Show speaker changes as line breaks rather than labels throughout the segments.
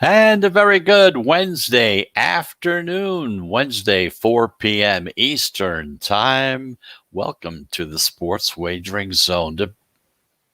And a very good Wednesday afternoon, Wednesday, 4 p.m. Eastern Time. Welcome to the Sports Wagering Zone.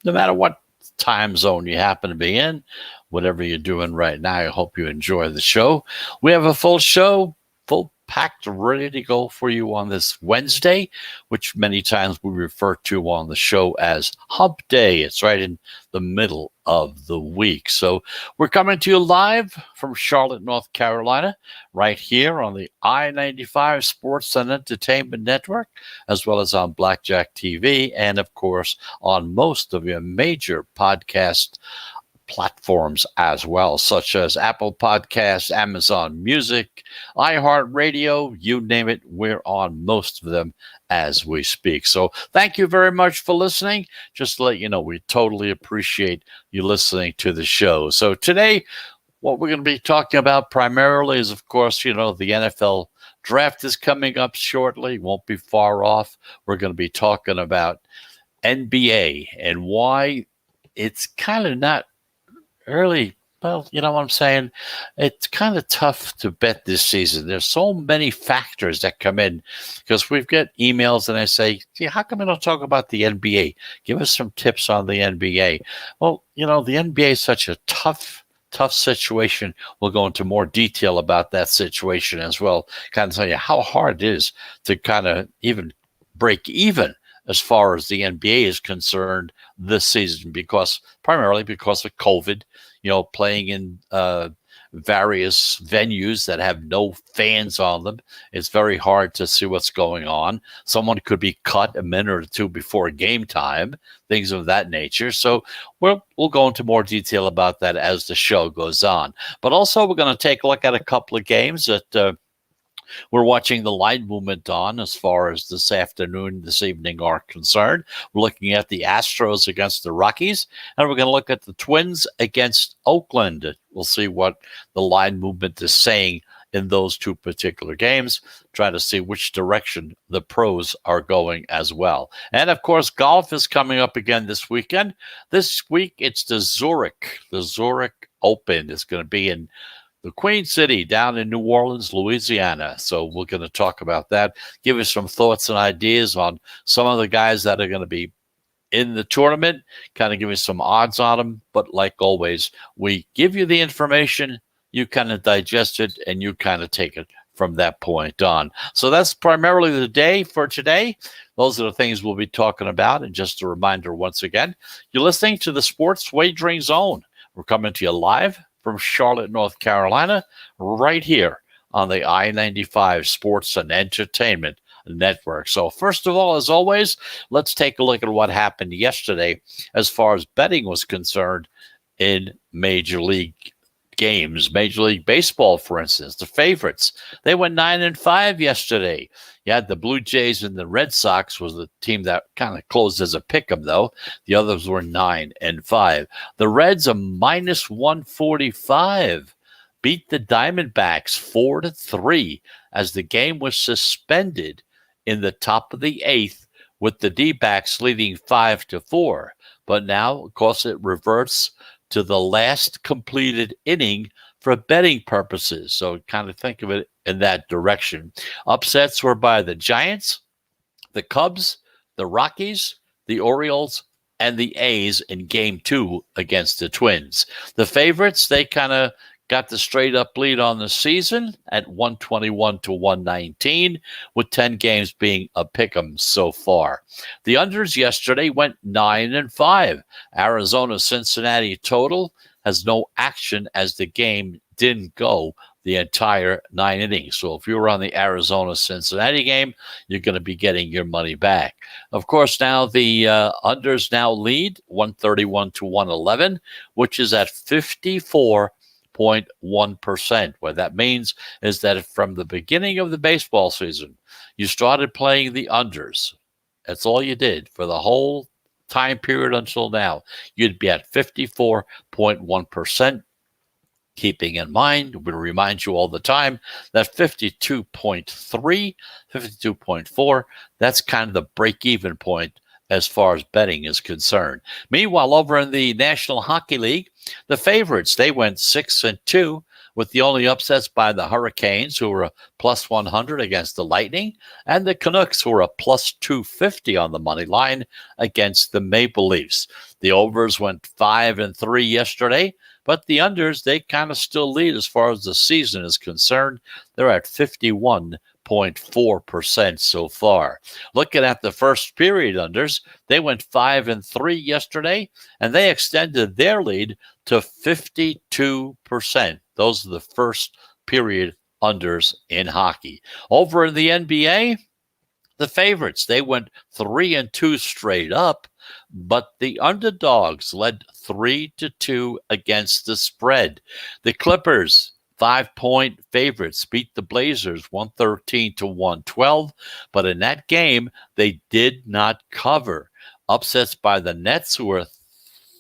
No matter what time zone you happen to be in, whatever you're doing right now, I hope you enjoy the show. We have a full show, full packed, ready to go for you on this Wednesday, which many times we refer to on the show as Hump Day. It's right in the middle of the week. So we're coming to you live from Charlotte, North Carolina, right here on the I-95 Sports and Entertainment Network, as well as on Blackjack TV, and of course on most of your major podcast platforms as well, such as Apple Podcasts, Amazon Music, iHeartRadio, you name it, we're on most of them as we speak. So thank you very much for listening. Just to let you know, we totally appreciate you listening to the show. So today, what we're going to be talking about primarily is, of course, the NFL draft is coming up shortly, won't be far off. We're going to be talking about NBA and why it's kind of not early. Well, you know what I'm saying? It's kind of tough to bet this season. There's so many factors that come in because we've got emails and I say, gee, how come we don't talk about the NBA? Give us some tips on the NBA. Well, the NBA is such a tough situation. We'll go into more detail about that situation as well. Kind of tell you how hard it is to kind of even break even as far as the NBA is concerned this season, primarily because of COVID, playing in various venues that have no fans on them. It's very hard to see what's going on. Someone could be cut a minute or two before game time, things of that nature. So we'll go into more detail about that as the show goes on. But also we're going to take a look at a couple of games that we're watching the line movement on as far as this evening are concerned. We're looking at the Astros against the Rockies, and we're going to look at the Twins against Oakland. We'll see what the line movement is saying in those two particular games, try to see which direction the pros are going as well. And, of course, golf is coming up again this weekend. This week, it's the Zurich Open. It's going to be in the Queen City down in New Orleans, Louisiana. So we're going to talk about that, give you some thoughts and ideas on some of the guys that are going to be in the tournament, kind of give you some odds on them. But like always, we give you the information, you kind of digest it, and you kind of take it from that point on. So that's primarily the day for today. Those are the things we'll be talking about. And just a reminder, once again, you're listening to the Sports Wagering Zone. We're coming to you live from Charlotte, North Carolina, right here on the I-95 Sports and Entertainment Network. So first of all, as always, let's take a look at what happened yesterday as far as betting was concerned in Major League games. Major League Baseball, for instance, the favorites, they went 9-5 yesterday. You had the Blue Jays and the Red Sox was the team that kind of closed as a pick-em, though. The others were 9-5. The Reds are minus 145. Beat the Diamondbacks 4-3 as the game was suspended in the top of the eighth with the D-backs leading 5-4. But now, of course, it reverts to the last completed inning for betting purposes. So kind of think of it in that direction. Upsets were by the Giants, the Cubs, the Rockies, the Orioles, and the A's in Game 2 against the Twins. The favorites, they kind of got the straight-up lead on the season at 121-119, with 10 games being a pick-em so far. The unders yesterday went 9-5. Arizona-Cincinnati total has no action as the game didn't go the entire 9 innings. So if you were on the Arizona-Cincinnati game, you're going to be getting your money back. Of course, now the unders now lead 131 to 111, which is at 54.1%. What that means is that from the beginning of the baseball season, you started playing the unders. That's all you did for the whole time period until now. You'd be at 54.1%. Keeping in mind, we remind you all the time that 52.3, 52.4, that's kind of the break-even point as far as betting is concerned. Meanwhile, over in the National Hockey League, the favorites, they went 6-2, with the only upsets by the Hurricanes, who were a plus 100 against the Lightning, and the Canucks, who were a plus 250 on the money line against the Maple Leafs. The overs went 5-3 yesterday, but the unders, they kind of still lead as far as the season is concerned. They're at 51.4% so far. Looking at the first period unders, they went 5-3 yesterday, and they extended their lead to 52%. Those are the first period unders in hockey. Over in the NBA, the favorites, they went 3-2 straight up, but the underdogs led 3-2 against the spread. The Clippers, 5-point favorites, beat the Blazers 113 to 112, but in that game, they did not cover. Upsets by the Nets, who were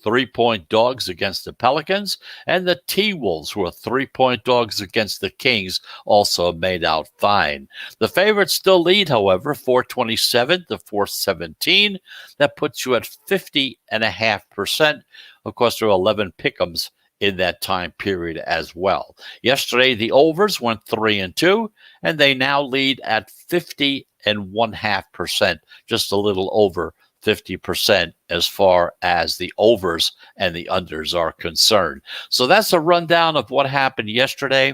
3-point dogs against the Pelicans, and the T-Wolves, who are 3-point dogs against the Kings, also made out fine. The favorites still lead, however, 427 to 417. That puts you at 50.5%. Of course, there are 11 pick'ems in that time period as well. Yesterday, the overs went 3-2, and they now lead at 50.5%, just a little over 50% as far as the overs and the unders are concerned. So that's a rundown of what happened yesterday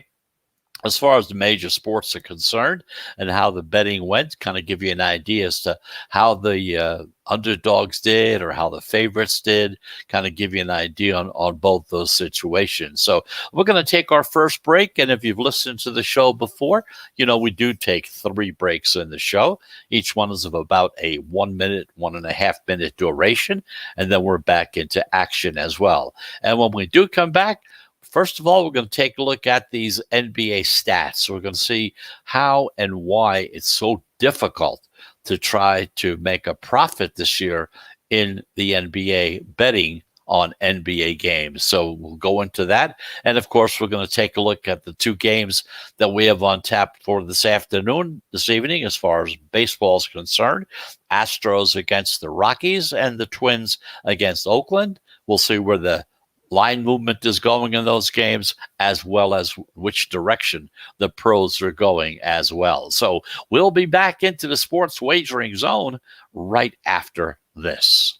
as far as the major sports are concerned and how the betting went. Kind of give you an idea as to how the underdogs did or how the favorites did. Kind of give you an idea on both those situations. So we're going to take our first break. And if you've listened to the show before, you know we do take 3 breaks in the show. Each one is of about a 1 minute, 1.5 minute duration. And then we're back into action as well. And when we do come back, first of all, we're going to take a look at these NBA stats. We're going to see how and why it's so difficult to try to make a profit this year in the NBA betting on NBA games. So we'll go into that. And of course, we're going to take a look at the 2 games that we have on tap for this evening, as far as baseball is concerned. Astros against the Rockies and the Twins against Oakland. We'll see where the line movement is going in those games, as well as which direction the pros are going as well. So we'll be back into the sports wagering zone right after this.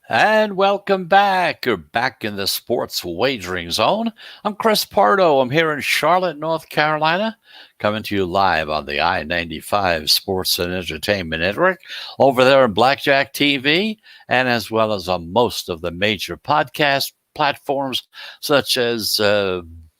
And welcome back. You're back in the sports wagering zone. I'm Chris Pardo. I'm here in Charlotte, North Carolina, coming to you live on the I-95 Sports and Entertainment Network, over there on Blackjack TV, and as well as on most of the major podcast platforms, such as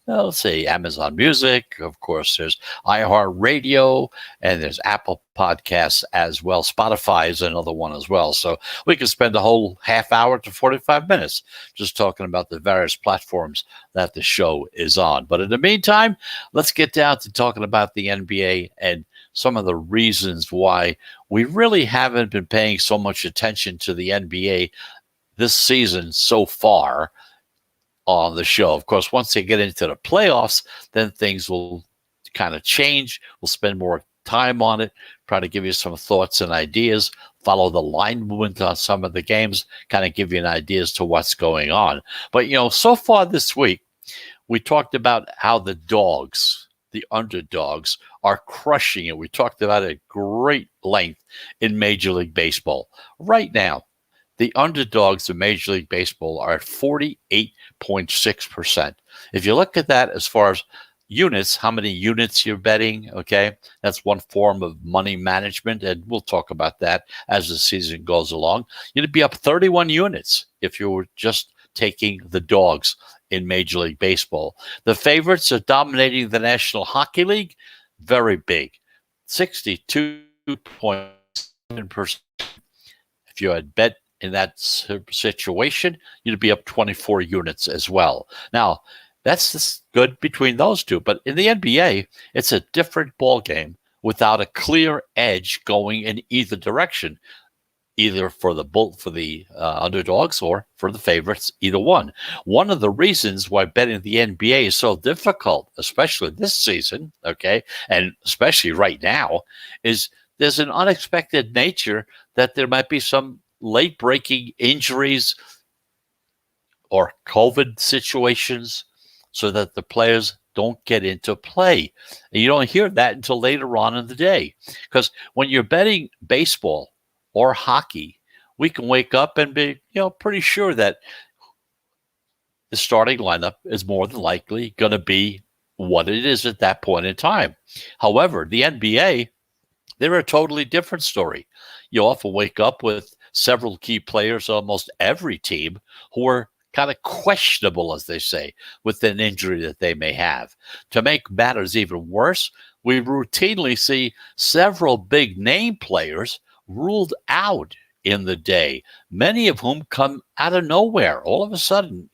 let's see, Amazon Music. Of course, there's iHeartRadio, and there's Apple Podcasts as well. Spotify is another one as well. So we could spend a whole half hour to 45 minutes just talking about the various platforms that the show is on. But in the meantime, let's get down to talking about the NBA and some of the reasons why we really haven't been paying so much attention to the NBA this season so far on the show. Of course, once they get into the playoffs, then things will kind of change. We'll spend more time on it, try to give you some thoughts and ideas, follow the line movement on some of the games, kind of give you an idea as to what's going on. But, so far this week, we talked about how the dogs, the underdogs, are crushing it. We talked about it at great length in Major League Baseball. Right now, the underdogs of Major League Baseball are at 48.6%. If you look at that as far as units, how many units you're betting, okay, that's one form of money management, and we'll talk about that as the season goes along. You'd be up 31 units if you were just taking the dogs in Major League Baseball. The favorites are dominating the National Hockey League, very big, 62.7%. If you had bet in that situation, you'd be up 24 units as well. Now, that's just good between those two. But in the NBA, it's a different ball game without a clear edge going in either direction, either for the underdogs or for the favorites, either one. One of the reasons why betting the NBA is so difficult, especially this season, okay, and especially right now, is there's an unexpected nature that there might be some late-breaking injuries or COVID situations so that the players don't get into play. And you don't hear that until later on in the day. Because when you're betting baseball or hockey, we can wake up and be, pretty sure that the starting lineup is more than likely going to be what it is at that point in time. However, the NBA, they're a totally different story. You often wake up with several key players on almost every team who are kind of questionable, as they say, with an injury that they may have. To make matters even worse, we routinely see several big name players ruled out in the day, many of whom come out of nowhere. All of a sudden,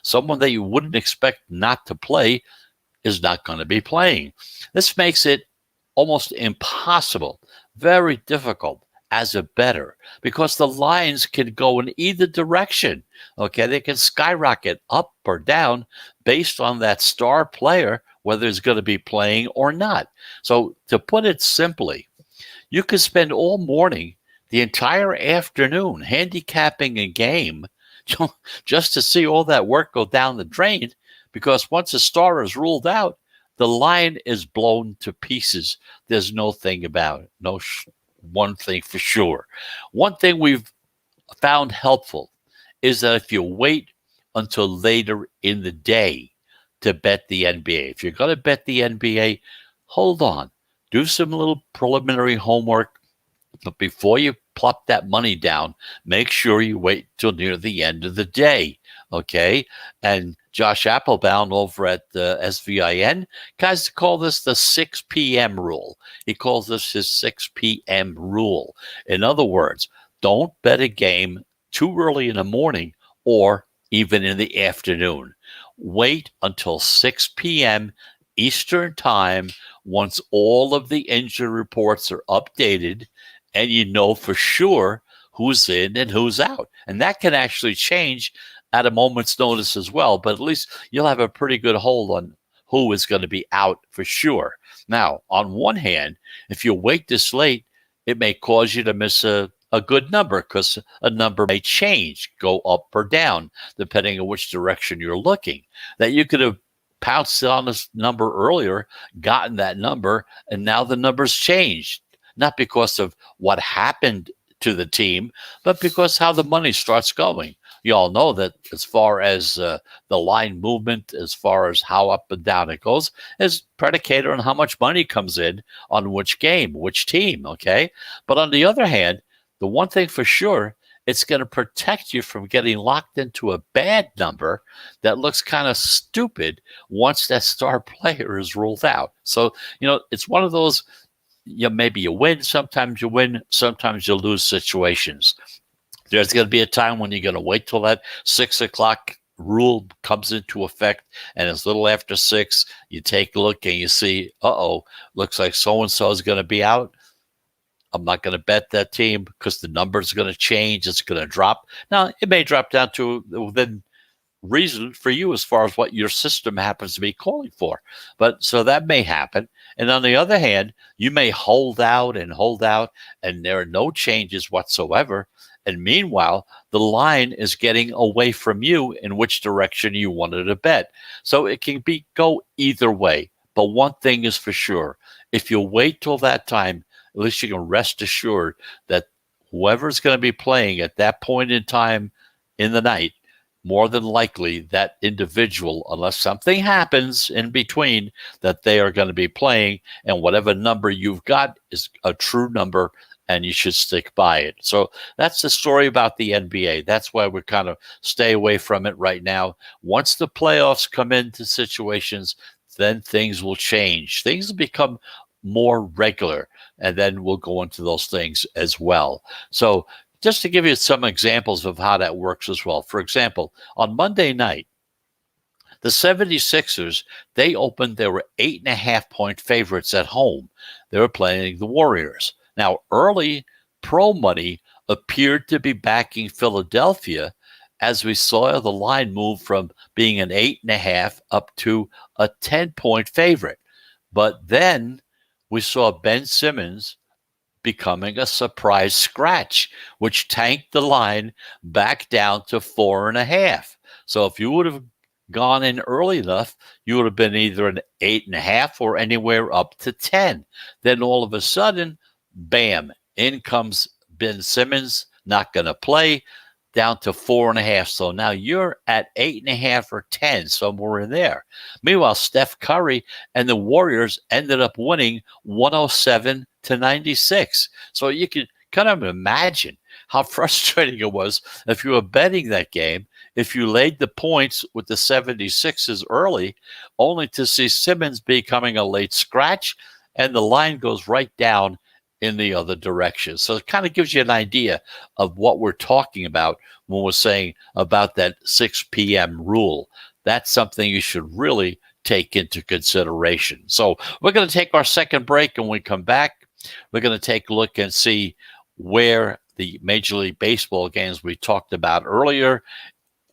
someone that you wouldn't expect not to play is not going to be playing. This makes it almost impossible, very difficult as a bettor, because the lines can go in either direction. Okay, they can skyrocket up or down based on that star player, whether it's going to be playing or not. So to put it simply, you could spend all morning, the entire afternoon, handicapping a game just to see all that work go down the drain, because once a star is ruled out, the line is blown to pieces. There's no thing about it. One thing for sure. One thing we've found helpful is that if you wait until later in the day to bet the NBA, if you're going to bet the NBA, hold on. Do some little preliminary homework. But before you plop that money down, make sure you wait till near the end of the day. Okay? And Josh Applebaum over at SVIN guys call this the 6 p.m. rule. He calls this his 6 p.m. rule. In other words, don't bet a game too early in the morning or even in the afternoon. Wait until 6 p.m. Eastern time once all of the injury reports are updated and you know for sure who's in and who's out. And that can actually change at a moment's notice as well, but at least you'll have a pretty good hold on who is going to be out for sure. Now, on one hand, if you wait this late, it may cause you to miss a good number, because a number may change, go up or down, depending on which direction you're looking. That you could have pounced on this number earlier, gotten that number, and now the number's changed. Not because of what happened to the team, but because how the money starts going. You all know that as far as the line movement, as far as how up and down it goes, is predicated on how much money comes in on which game, which team, okay? But on the other hand, the one thing for sure it's going to protect you from getting locked into a bad number that looks kind of stupid once that star player is ruled out. So, it's one of those, maybe you win, sometimes you lose situations. There's going to be a time when you're going to wait till that 6 o'clock rule comes into effect, and it's a little after 6. You take a look and you see, looks like so and so is going to be out. I'm not going to bet that team because the number's going to change. It's going to drop. Now, it may drop down to within reason for you as far as what your system happens to be calling for. But so that may happen. And on the other hand, you may hold out, and there are no changes whatsoever. And meanwhile, the line is getting away from you in which direction you wanted to bet. So it can go either way. But one thing is for sure, if you wait till that time, at least you can rest assured that whoever's going to be playing at that point in time in the night, more than likely that individual, unless something happens in between, that they are going to be playing, and whatever number you've got is a true number, and you should stick by it. So that's the story about the NBA. That's why we're kind of stay away from it right now. Once the playoffs come into situations, then things will change. Things will become more regular, and then we'll go into those things as well. So just to give you some examples of how that works as well. For example, on Monday night, the 76ers, they were 8.5 point favorites at home. They were playing the Warriors. Now, early pro money appeared to be backing Philadelphia as we saw the line move from being an 8.5 up to a 10 point favorite. But then we saw Ben Simmons becoming a surprise scratch, which tanked the line back down to 4.5. So if you would have gone in early enough, you would have been either an 8.5 or anywhere up to 10. Then all of a sudden, bam, in comes Ben Simmons, not going to play, down to 4.5. So now you're at 8.5 or 10, somewhere in there. Meanwhile, Steph Curry and the Warriors ended up winning 107-96. So you can kind of imagine how frustrating it was if you were betting that game, if you laid the points with the 76ers early, only to see Simmons becoming a late scratch, and the line goes right down in the other direction. So it kind of gives you an idea of what we're talking about when we're saying about that 6 p.m. rule. That's something you should really take into consideration. So we're going to take our second break, and when we come back, we're going to take a look and see where the Major League Baseball games we talked about earlier,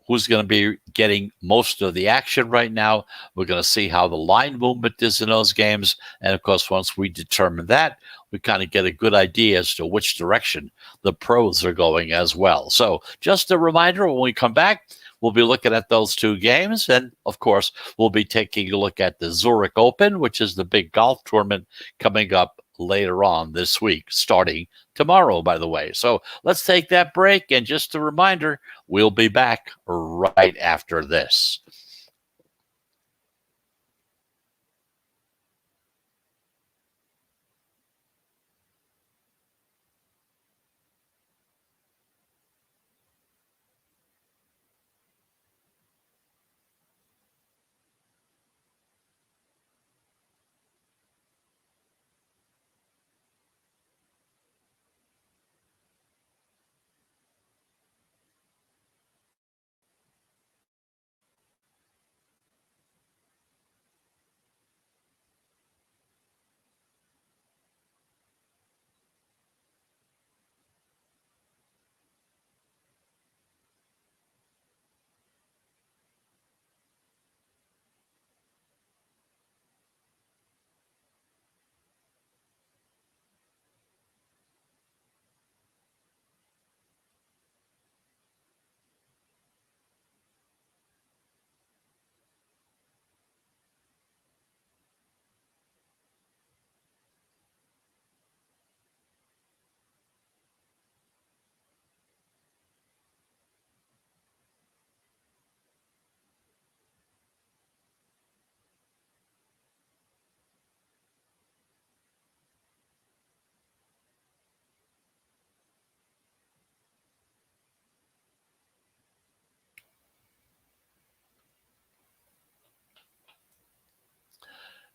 who's going to be getting most of the action right now. We're going to see how the line movement is in those games. And of course, once we determine that, we kind of get a good idea as to which direction the pros are going as well. So just a reminder, when we come back, we'll be looking at those two games. And of course, we'll be taking a look at the Zurich Open, which is the big golf tournament coming up later on this week, starting tomorrow, by the way. So let's take that break. And just a reminder, we'll be back right after this.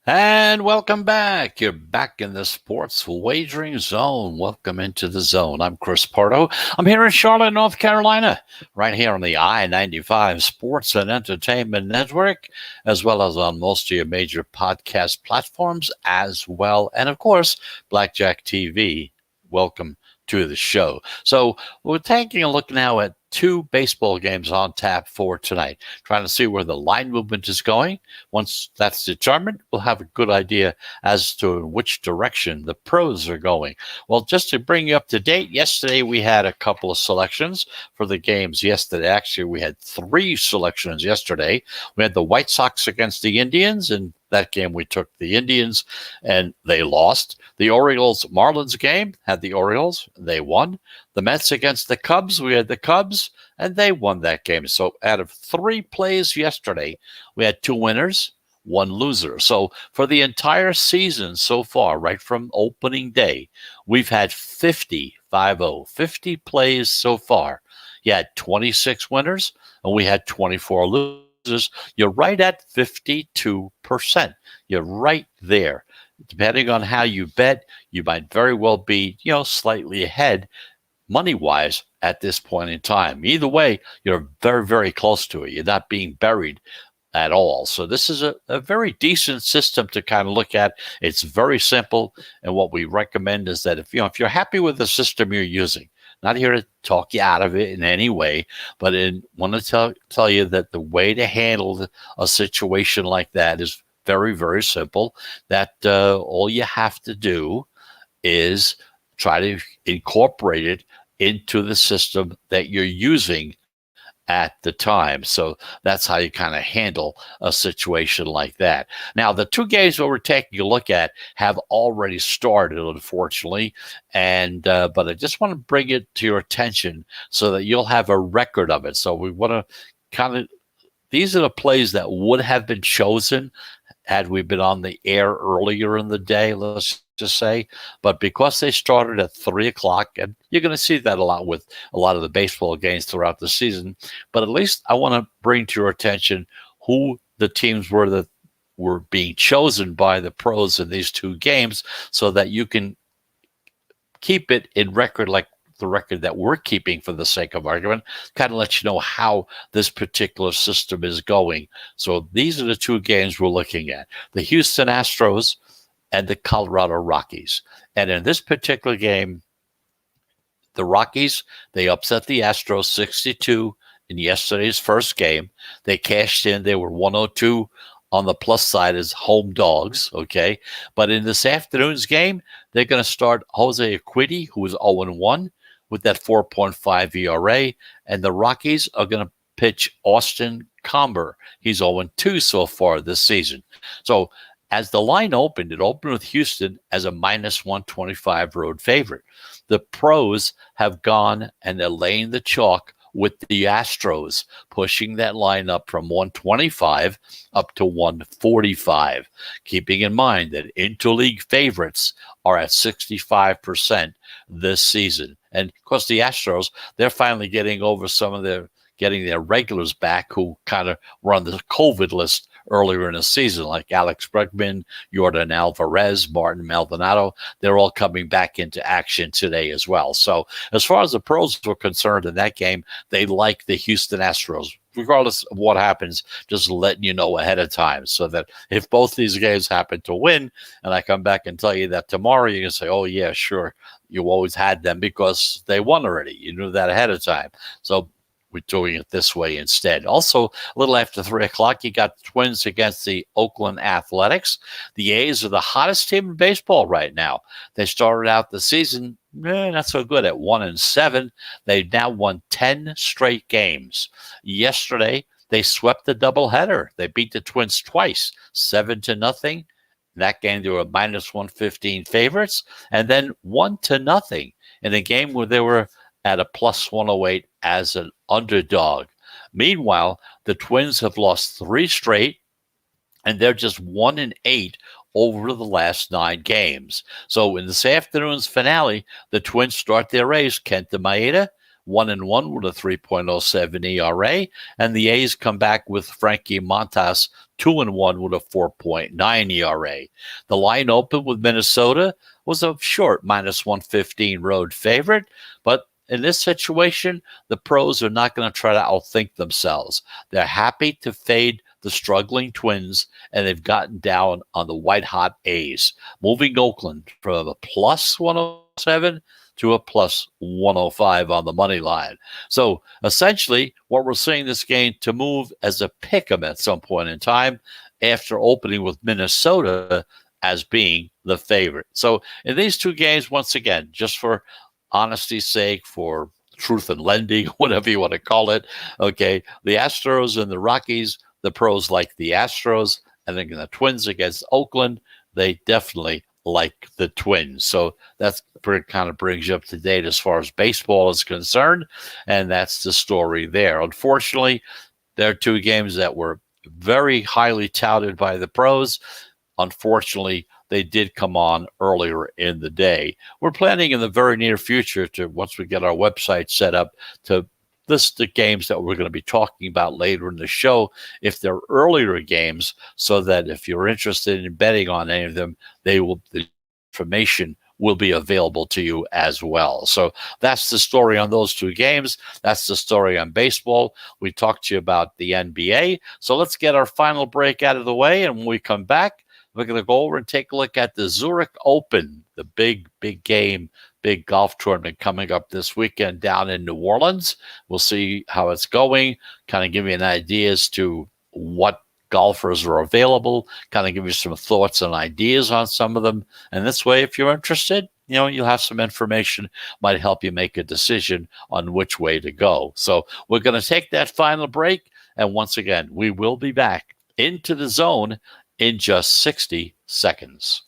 And welcome back. You're back in the sports wagering zone. Welcome into the zone. I'm Chris Pardo. I'm here in Charlotte, North Carolina, right here on the I-95 Sports and Entertainment Network, as well as on most of your major podcast platforms as well. And of course, Blackjack TV. Welcome to the show. So we're taking a look now at two baseball games on tap for tonight, trying to see where the line movement is going. Once that's determined, we'll have a good idea as to which direction the pros are going. Well, just to bring you up to date, yesterday we had a couple of selections for the games yesterday. Actually, we had three selections yesterday. We had the White Sox against the Indians, and that game we took the Indians and they lost. The Orioles Marlins game had the Orioles, they won. The Mets against the Cubs, we had the Cubs, and they won that game. So out of three plays yesterday, we had two winners, one loser. So for the entire season so far, right from opening day, we've had 50 plays so far. You had 26 winners, and we had 24 losers. You're right at 52%. You're right there. Depending on how you bet, you might very well be, slightly ahead money-wise at this point in time. Either way, you're very, very close to it. You're not being buried at all. So this is a very decent system to kind of look at. It's very simple. And what we recommend is that if you're happy with the system you're using, not here to talk you out of it in any way, but want to tell you that the way to handle a situation like that is very, very simple. That all you have to do is try to incorporate it into the system that you're using at the time. So that's how you kind of handle a situation like that. Now, the two games that we're taking a look at have already started, unfortunately, and but I just want to bring it to your attention so that you'll have a record of it. So we want to kind of, these are the plays that would have been chosen had we been on the air earlier in the day, let's just say. But because they started at 3 o'clock, and you're going to see that a lot with a lot of the baseball games throughout the season, but at least I want to bring to your attention who the teams were that were being chosen by the pros in these two games so that you can keep it in record like the record that we're keeping for the sake of argument, kind of let you know how this particular system is going. So these are the two games we're looking at: the Houston Astros and the Colorado Rockies. And in this particular game, the Rockies, they upset the Astros 62 in yesterday's first game. They cashed in. They were 102 on the plus side as home dogs, okay? But in this afternoon's game, they're going to start Jose Urquidy, who is 0-1 with that 4.5 ERA, and the Rockies are going to pitch Austin Comber. He's 0-2 so far this season. So as the line opened, it opened with Houston as a minus 125 road favorite. The pros have gone and they're laying the chalk with the Astros, pushing that line up from 125 up to 145, keeping in mind that interleague favorites are at 65% this season. And of course, the Astros, they're finally getting over getting their regulars back who kind of were on the COVID list earlier in the season, like Alex Bregman, Jordan Alvarez, Martin Maldonado. They're all coming back into action today as well. So as far as the pros were concerned in that game, they like the Houston Astros, regardless of what happens, just letting you know ahead of time so that if both these games happen to win and I come back and tell you that tomorrow, you can say, oh, yeah, sure, you always had them because they won already. You knew that ahead of time. So we're doing it this way instead. Also, a little after 3 o'clock, you got the Twins against the Oakland Athletics. The A's are the hottest team in baseball right now. They started out the season not so good at 1-7. They've now won 10 straight games. Yesterday, they swept the doubleheader. They beat the Twins twice, 7-0. In that game, they were minus 115 favorites, and then 1-0 in a game where they were at a plus 108 as an underdog. Meanwhile, the Twins have lost 3 straight, and they're just 1-8 over the last 9 games. So in this afternoon's finale, the Twins start their ace, Kenta Maeda, 1-1 with a 3.07 ERA. And the A's come back with Frankie Montas 2-1 with a 4.9 ERA. The line open with Minnesota was a short -115 road favorite, but in this situation, the pros are not going to try to outthink themselves. They're happy to fade the struggling Twins, and they've gotten down on the white-hot A's, moving Oakland from a plus 107 to a plus 105 on the money line. So essentially, what we're seeing this game to move as a pick 'em at some point in time after opening with Minnesota as being the favorite. So in these two games, once again, just for honesty's sake, for truth and lending, whatever you want to call it, okay, the Astros and the Rockies, the pros like the Astros, and then the Twins against Oakland, they definitely like the Twins. So that's kind of brings you up to date as far as baseball is concerned, and that's the story there. Unfortunately, there are two games that were very highly touted by the pros. Unfortunately, they did come on earlier in the day. We're planning in the very near future to, once we get our website set up, to list the games that we're going to be talking about later in the show, if they're earlier games, so that if you're interested in betting on any of them, the information will be available to you as well. So that's the story on those two games. That's the story on baseball. We talked to you about the NBA. So let's get our final break out of the way. And when we come back, we're going to go over and take a look at the Zurich Open, the big game, big golf tournament coming up this weekend down in New Orleans. We'll see how it's going, kind of give you an idea as to what golfers are available, kind of give you some thoughts and ideas on some of them. And this way, if you're interested, you'll have some information, might help you make a decision on which way to go. So we're going to take that final break. And once again, we will be back into the zone in just 60 seconds.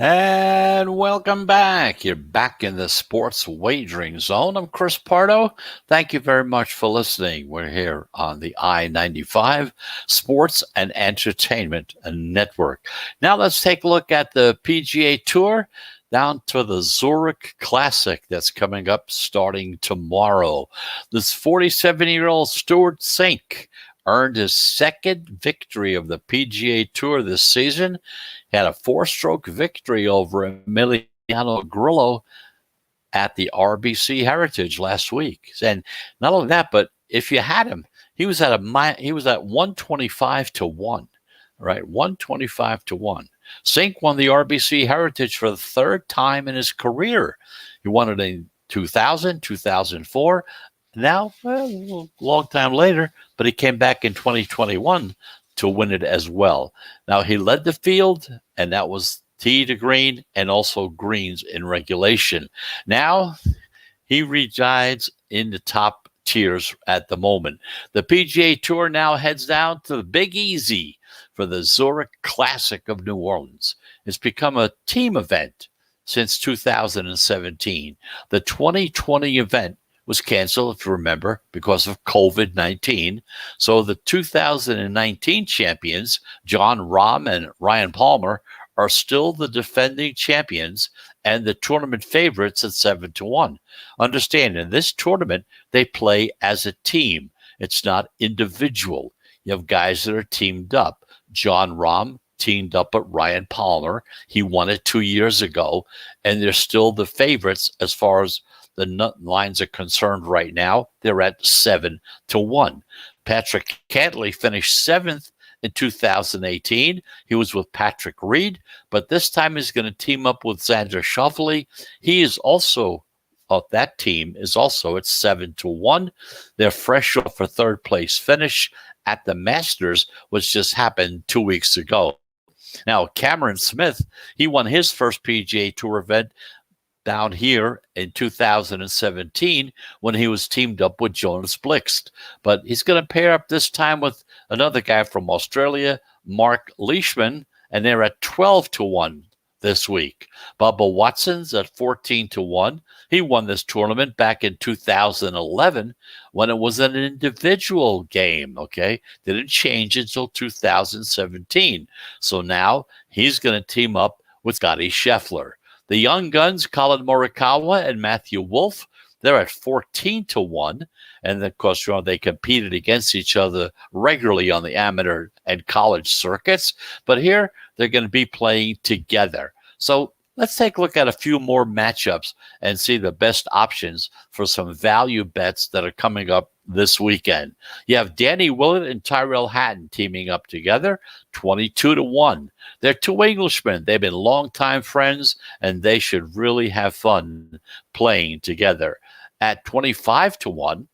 And welcome back. You're back in the sports wagering zone. I'm Chris Pardo. Thank you very much for listening. We're here on the I-95 Sports and Entertainment Network. Now let's take a look at the PGA Tour down to the Zurich Classic that's coming up starting tomorrow. This 47-year-old Stuart Sink earned his second victory of the PGA Tour this season. He had a 4-stroke victory over Emiliano Grillo at the RBC Heritage last week. And not only that, but if you had him, he was at 125 to 1, right? 125 to 1. Sink won the RBC Heritage for the third time in his career. He won it in 2000, 2004. Now, a long time later, but he came back in 2021 to win it as well. Now, he led the field, and that was tee to green and also greens in regulation. Now, he resides in the top tiers at the moment. The PGA Tour now heads down to the Big Easy for the Zurich Classic of New Orleans. It's become a team event since 2017. The 2020 event was canceled, if you remember, because of COVID-19. So the 2019 champions, John Rahm and Ryan Palmer, are still the defending champions and the tournament favorites at 7 to 1. Understand, in this tournament, they play as a team. It's not individual. You have guys that are teamed up. John Rahm teamed up with Ryan Palmer. He won it 2 years ago, and they're still the favorites as far as the lines are concerned right now. They're at 7-1. Patrick Cantley finished 7th in 2018. He was with Patrick Reed, but this time he's going to team up with Xander Schauffele. He is also that team is also at 7-1. They're fresh off a third place finish at the Masters, which just happened 2 weeks ago. Now, Cameron Smith, he won his first PGA Tour event down here in 2017 when he was teamed up with Jonas Blixt. But he's going to pair up this time with another guy from Australia, Mark Leishman, and they're at 12-1 this week. Bubba Watson's at 14-1. He won this tournament back in 2011 when it was an individual game, okay? Didn't change until 2017. So now he's going to team up with Scotty Scheffler. The young guns, Colin Morikawa and Matthew Wolff, they're at 14-1. And of course, they competed against each other regularly on the amateur and college circuits. But here, they're going to be playing together. So let's take a look at a few more matchups and see the best options for some value bets that are coming up this weekend. You have Danny Willett and Tyrell Hatton teaming up together, 22-1. They're two Englishmen. They've been longtime friends, and they should really have fun playing together. At 25-1,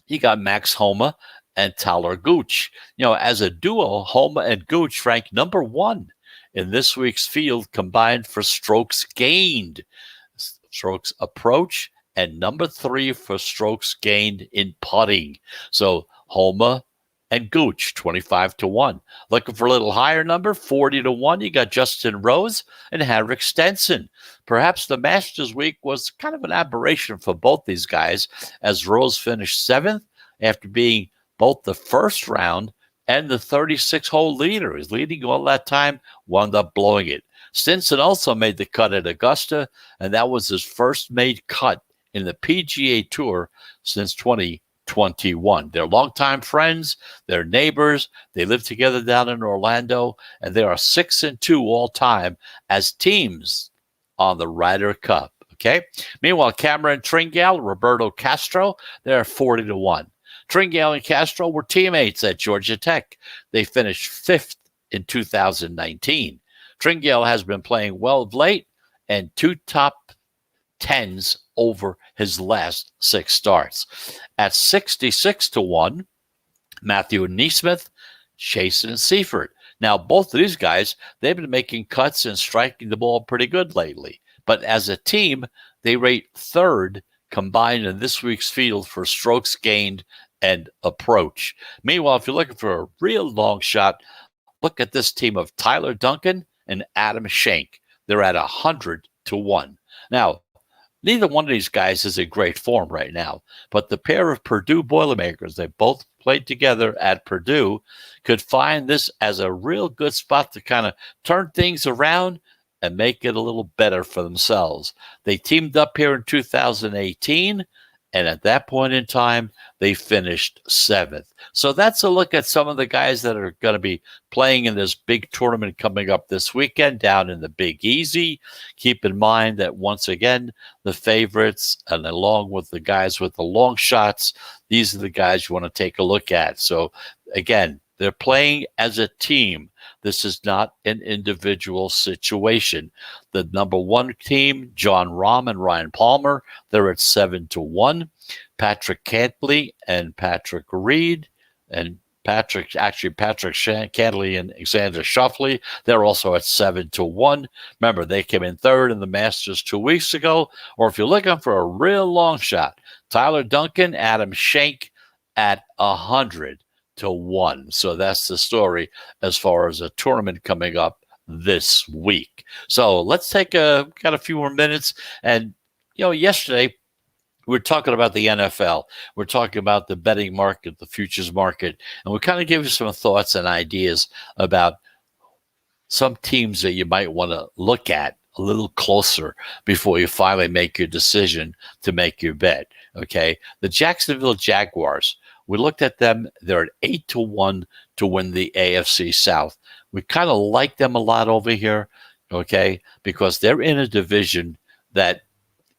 you got Max Homa and Tyler Gooch. As a duo, Homa and Gooch ranked number 1 in this week's field combined for strokes gained, strokes approach, and number 3 for strokes gained in putting. So Homa and Gooch, 25-1. Looking for a little higher number, 40-1. You got Justin Rose and Henrik Stenson. Perhaps the Masters week was kind of an aberration for both these guys, as Rose finished 7th after being both the first round and the 36-hole leader. He's leading all that time, wound up blowing it. Stinson also made the cut at Augusta, and that was his first made cut in the PGA Tour since 2021. They're longtime friends, they're neighbors, they live together down in Orlando, and they are 6-2 all time as teams on the Ryder Cup. Okay. Meanwhile, Cameron Tringale, Roberto Castro, they're 40-1. Tringale and Castro were teammates at Georgia Tech. They finished 5th in 2019. Tringale has been playing well of late and 2 top 10s over his last 6 starts. At 66-1, Matthew Neesmith, Chasen Seifert. Now, both of these guys, they've been making cuts and striking the ball pretty good lately. But as a team, they rate 3rd combined in this week's field for strokes gained and approach. Meanwhile, if you're looking for a real long shot, look at this team of Tyler Duncan and Adam Schenk. They're at 100-1. Now, neither one of these guys is in great form right now, but the pair of Purdue Boilermakers, they both played together at Purdue, could find this as a real good spot to kind of turn things around and make it a little better for themselves. They teamed up here in 2018, and at that point in time, they finished 7th. So that's a look at some of the guys that are going to be playing in this big tournament coming up this weekend down in the Big Easy. Keep in mind that once again, the favorites and along with the guys with the long shots, these are the guys you want to take a look at. So again, they're playing as a team. This is not an individual situation. The number 1 team, John Rahm and Ryan Palmer, they're at 7-1. Patrick Cantley and Patrick Reed and Patrick Cantley and Xander Schauffele, they're also at 7-1. Remember, they came in 3rd in the Masters 2 weeks ago. Or if you're looking for a real long shot, Tyler Duncan, Adam Schenk at 100-1. So that's the story as far as a tournament coming up this week. So let's got a few more minutes. And, yesterday we were talking about the NFL. We're talking about the betting market, the futures market, and we kind of give you some thoughts and ideas about some teams that you might want to look at a little closer before you finally make your decision to make your bet. Okay. The Jacksonville Jaguars, we looked at them. They're at 8-1 to win the AFC South. We kind of like them a lot over here, okay, because they're in a division that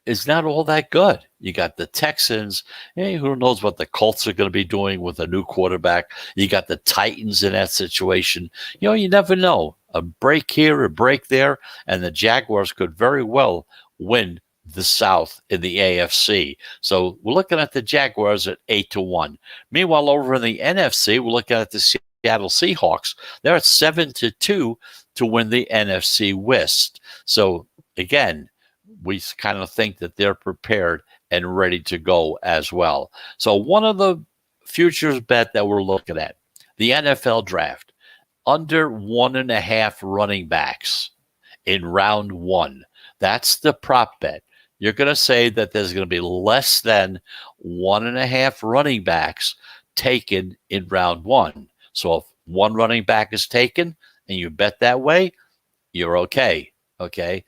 is not all that good. You got the Texans. Hey, who knows what the Colts are going to be doing with a new quarterback? You got the Titans in that situation. You never know. A break here, a break there, and the Jaguars could very well win the South in the AFC. So we're looking at the Jaguars at 8-1. Meanwhile, over in the NFC, we're looking at the Seattle Seahawks. They're at 7-2 to win the NFC West. So again, we kind of think that they're prepared and ready to go as well. So one of the futures bet that we're looking at, the NFL draft, under 1.5 running backs in round 1. That's the prop bet. You're going to say that there's going to be less than 1.5 running backs taken in round 1. So if one running back is taken and you bet that way, you're okay. Okay.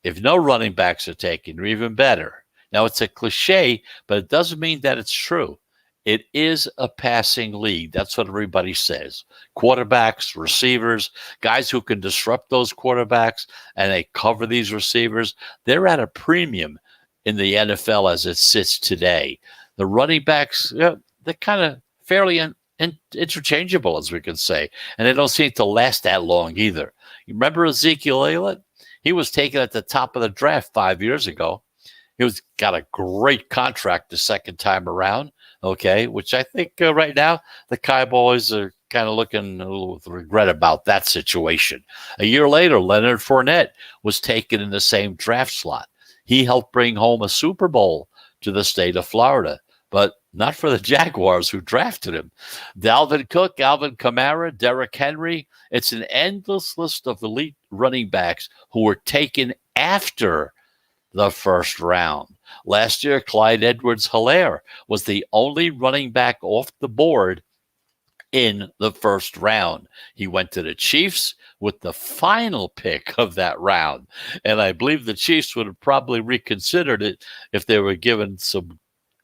If no running backs are taken, you're even better. Now, it's a cliche, but it doesn't mean that it's true. It is a passing league. That's what everybody says. Quarterbacks, receivers, guys who can disrupt those quarterbacks and they cover these receivers, they're at a premium in the NFL as it sits today. The running backs, they're kind of fairly interchangeable, as we can say, and they don't seem to last that long either. You remember Ezekiel Elliott? He was taken at the top of the draft 5 years ago. He got a great contract the second time around, okay, which I think right now the Cowboys are kind of looking a little with regret about that situation. A year later, Leonard Fournette was taken in the same draft slot. He helped bring home a Super Bowl to the state of Florida, but not for the Jaguars who drafted him. Dalvin Cook, Alvin Kamara, Derrick Henry. It's an endless list of elite running backs who were taken after the first round. Last year, Clyde Edwards-Helaire was the only running back off the board in the first round. He went to the Chiefs with the final pick of that round. And I believe the Chiefs would have probably reconsidered it if they were given some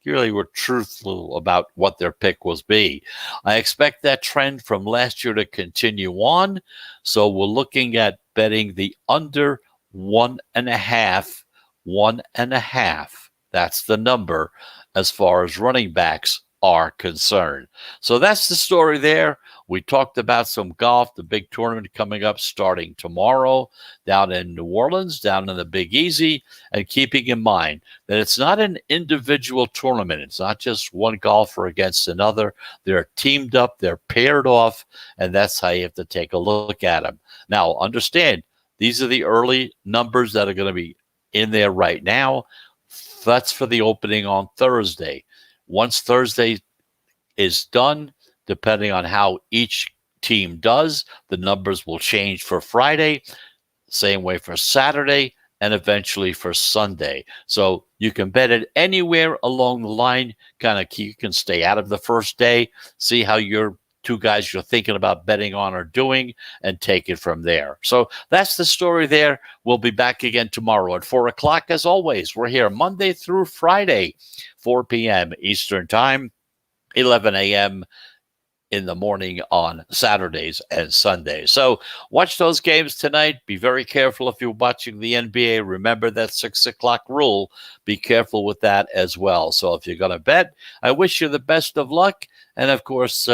really were truthful about what their pick was be. I expect that trend from last year to continue on. So we're looking at betting the under 1.5. 1.5. That's the number as far as running backs are concerned. So that's the story there. We talked about some golf, the big tournament coming up starting tomorrow down in New Orleans, down in the Big Easy, and keeping in mind that it's not an individual tournament. It's not just one golfer against another. They're teamed up, they're paired off, and that's how you have to take a look at them. Now, understand, these are the early numbers that are going to be in there right now. That's for the opening on Thursday. Once Thursday is done, depending on how each team does, the numbers will change for Friday, same way for Saturday, and eventually for Sunday. So you can bet it anywhere along the line. You can stay out of the first day, see how your two guys you're thinking about betting on are doing, and take it from there. So that's the story there. We'll be back again tomorrow at 4 o'clock. As always, we're here Monday through Friday, 4 p.m. Eastern Time, 11 a.m. in the morning on Saturdays and Sundays. So watch those games tonight. Be very careful if you're watching the NBA. Remember that 6 o'clock rule. Be careful with that as well. So if you're going to bet, I wish you the best of luck. And of course,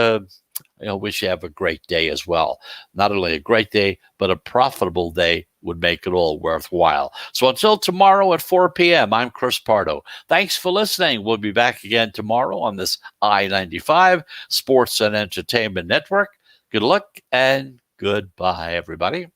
wish you have a great day as well. Not only a great day, but a profitable day would make it all worthwhile. So until tomorrow at 4 p.m., I'm Chris Pardo. Thanks for listening. We'll be back again tomorrow on this I-95 Sports and Entertainment Network. Good luck and goodbye, everybody.